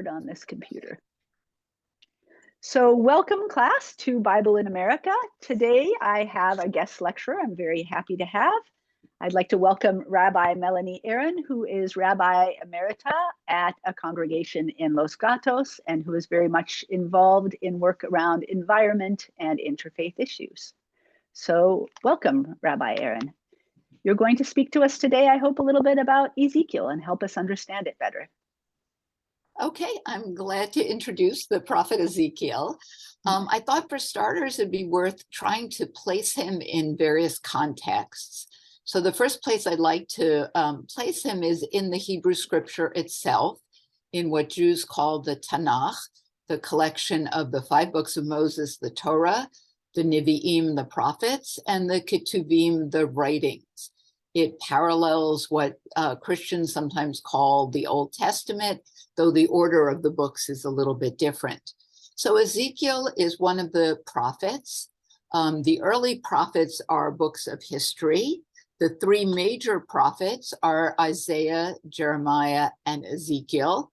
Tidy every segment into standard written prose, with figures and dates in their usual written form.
on this computer. So welcome class to Bible in America. Today I have a guest lecturer I'm very happy to have. I'd like to welcome Rabbi Melanie Aaron, who is Rabbi Emerita at a congregation in Los Gatos and who is very much involved in work around environment and interfaith issues. So welcome, Rabbi Aaron. You're going to speak to us today, I hope, a little bit about Ezekiel and help us understand it better. Okay, I'm glad to introduce the prophet Ezekiel. I thought for starters, it'd be worth trying to place him in various contexts. So the first place I'd like to place him is in the Hebrew scripture itself, in what Jews call the Tanakh, the collection of the 5 books of Moses, the Torah, the Nevi'im, the prophets, and the Ketuvim, the writings. It parallels what Christians sometimes call the Old Testament, though the order of the books is a little bit different. So Ezekiel is one of the prophets. The early prophets are books of history. The 3 major prophets are Isaiah, Jeremiah, and Ezekiel.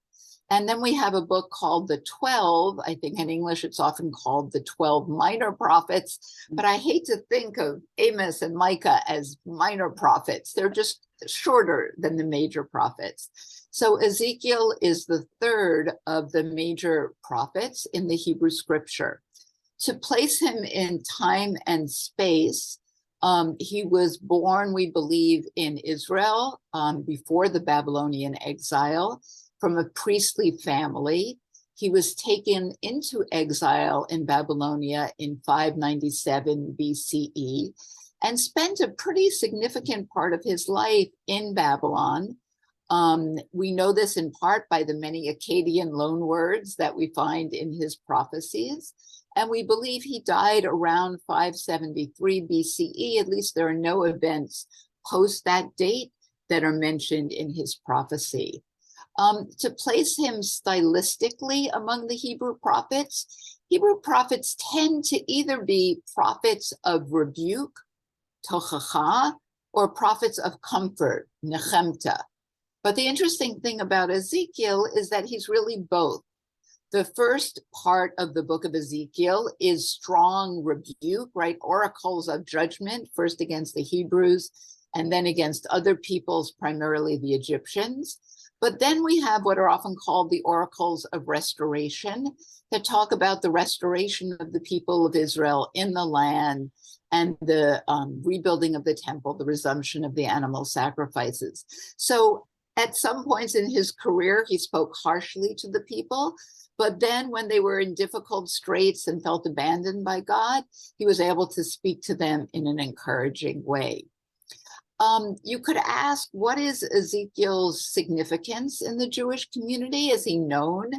And then we have a book called the 12. I think in English it's often called the 12 minor prophets, but I hate to think of Amos and Micah as minor prophets. They're just shorter than the major prophets. So Ezekiel is the 3rd of the major prophets in the Hebrew scripture. To place him in time and space, he was born, we believe, in Israel before the Babylonian exile, from a priestly family. He was taken into exile in Babylonia in 597 BCE and spent a pretty significant part of his life in Babylon. We know this in part by the many Akkadian loanwords that we find in his prophecies. And we believe he died around 573 BCE. At least there are no events post that date that are mentioned in his prophecy. To place him stylistically among the Hebrew prophets tend to either be prophets of rebuke, tochacha, or prophets of comfort, nechemta. But the interesting thing about Ezekiel is that he's really both. The first part of the book of Ezekiel is strong rebuke, right? Oracles of judgment, first against the Hebrews and then against other peoples, primarily the Egyptians. But then we have what are often called the oracles of restoration that talk about the restoration of the people of Israel in the land and the rebuilding of the temple, the resumption of the animal sacrifices. So at some points in his career, he spoke harshly to the people. But then when they were in difficult straits and felt abandoned by God, he was able to speak to them in an encouraging way. You could ask, what is Ezekiel's significance in the Jewish community? Is he known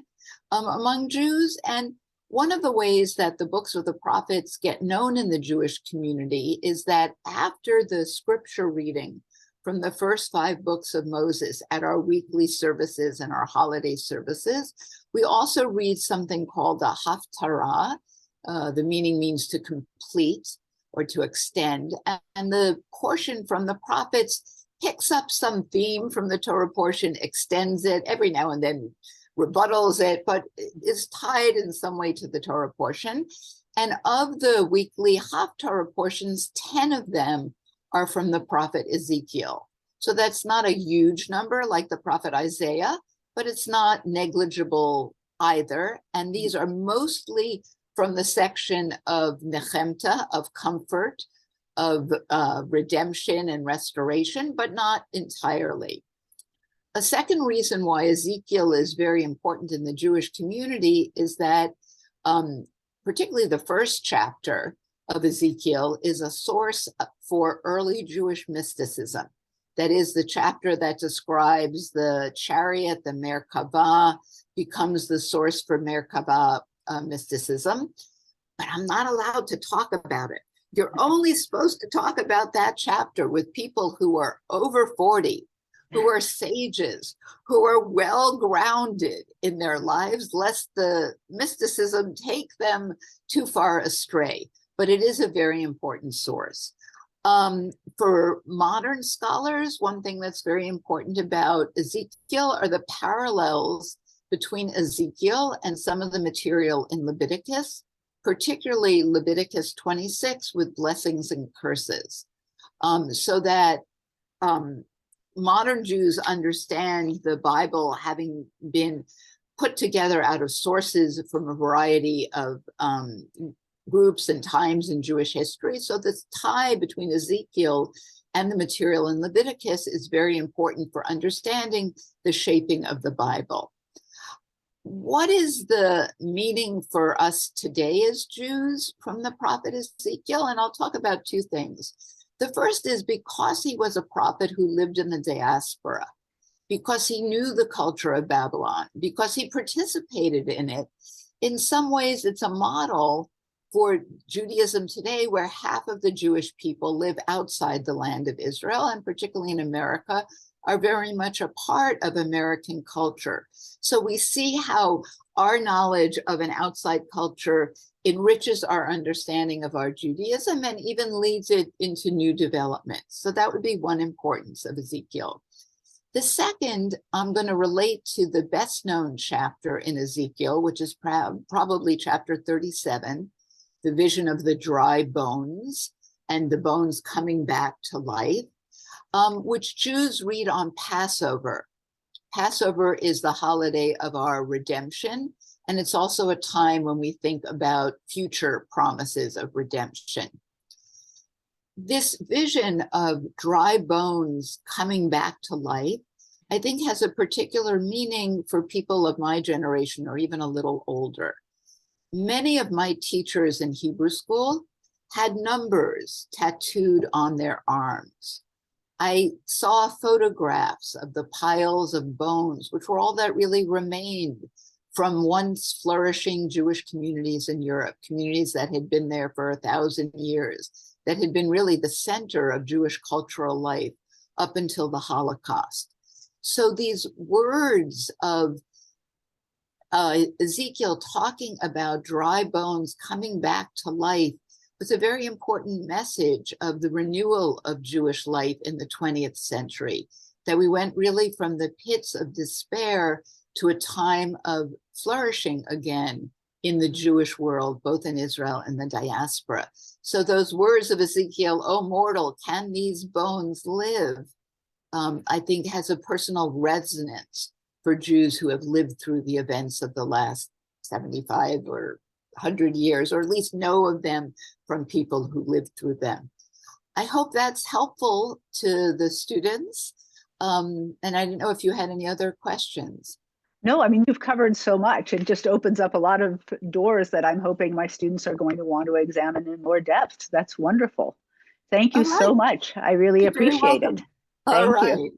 among Jews? And one of the ways that the books of the prophets get known in the Jewish community is that after the scripture reading from the first 5 books of Moses at our weekly services and our holiday services, we also read something called the Haftarah. The meaning means to complete or to extend. And the portion from the prophets picks up some theme from the Torah portion, extends it, every now and then rebuttals it, but is tied in some way to the Torah portion. And of the weekly Haftarah portions, 10 of them are from the prophet Ezekiel. So that's not a huge number like the prophet Isaiah, but it's not negligible either. And these are mostly from the section of nechemta, of comfort, of redemption and restoration, but not entirely. A second reason why Ezekiel is very important in the Jewish community is that particularly the first chapter of Ezekiel is a source for early Jewish mysticism. That is, the chapter that describes the chariot, the Merkabah, becomes the source for Merkabah mysticism, but I'm not allowed to talk about it. You're only supposed to talk about that chapter with people who are over 40, who are sages, who are well grounded in their lives, lest the mysticism take them too far astray. But it is a very important source. For modern scholars, one thing that's very important about Ezekiel are the parallels between Ezekiel and some of the material in Leviticus, particularly Leviticus 26 with blessings and curses, so that modern Jews understand the Bible having been put together out of sources from a variety of groups and times in Jewish history. So this tie between Ezekiel and the material in Leviticus is very important for understanding the shaping of the Bible. What is the meaning for us today as Jews from the prophet Ezekiel? And I'll talk about two things. The first is because he was a prophet who lived in the diaspora, because he knew the culture of Babylon, because he participated in it. In some ways, it's a model for Judaism today, where half of the Jewish people live outside the land of Israel, and particularly in America, are very much a part of American culture. So we see how our knowledge of an outside culture enriches our understanding of our Judaism and even leads it into new developments. So that would be one importance of Ezekiel. The second, I'm going to relate to the best known chapter in Ezekiel, which is probably chapter 37, the vision of the dry bones and the bones coming back to life, which Jews read on Passover. Passover is the holiday of our redemption, and it's also a time when we think about future promises of redemption. This vision of dry bones coming back to life, I think, has a particular meaning for people of my generation or even a little older. Many of my teachers in Hebrew school had numbers tattooed on their arms. I saw photographs of the piles of bones, which were all that really remained from once flourishing Jewish communities in Europe, communities that had been there for 1,000 years, that had been really the center of Jewish cultural life up until the Holocaust. So these words of Ezekiel talking about dry bones coming back to life was a very important message of the renewal of Jewish life in the 20th century, that we went really from the pits of despair to a time of flourishing again in the Jewish world, both in Israel and the diaspora. So those words of Ezekiel, "Oh mortal, can these bones live?" I think has a personal resonance for Jews who have lived through the events of the last 75 or 100 years, or at least know of them from people who lived through them. I hope that's helpful to the students. And I didn't know if you had any other questions. No, I mean, you've covered so much. It just opens up a lot of doors that I'm hoping my students are going to want to examine in more depth. That's wonderful. Thank you All right, so much. I really you're very appreciate welcome. it. All Thank you. right.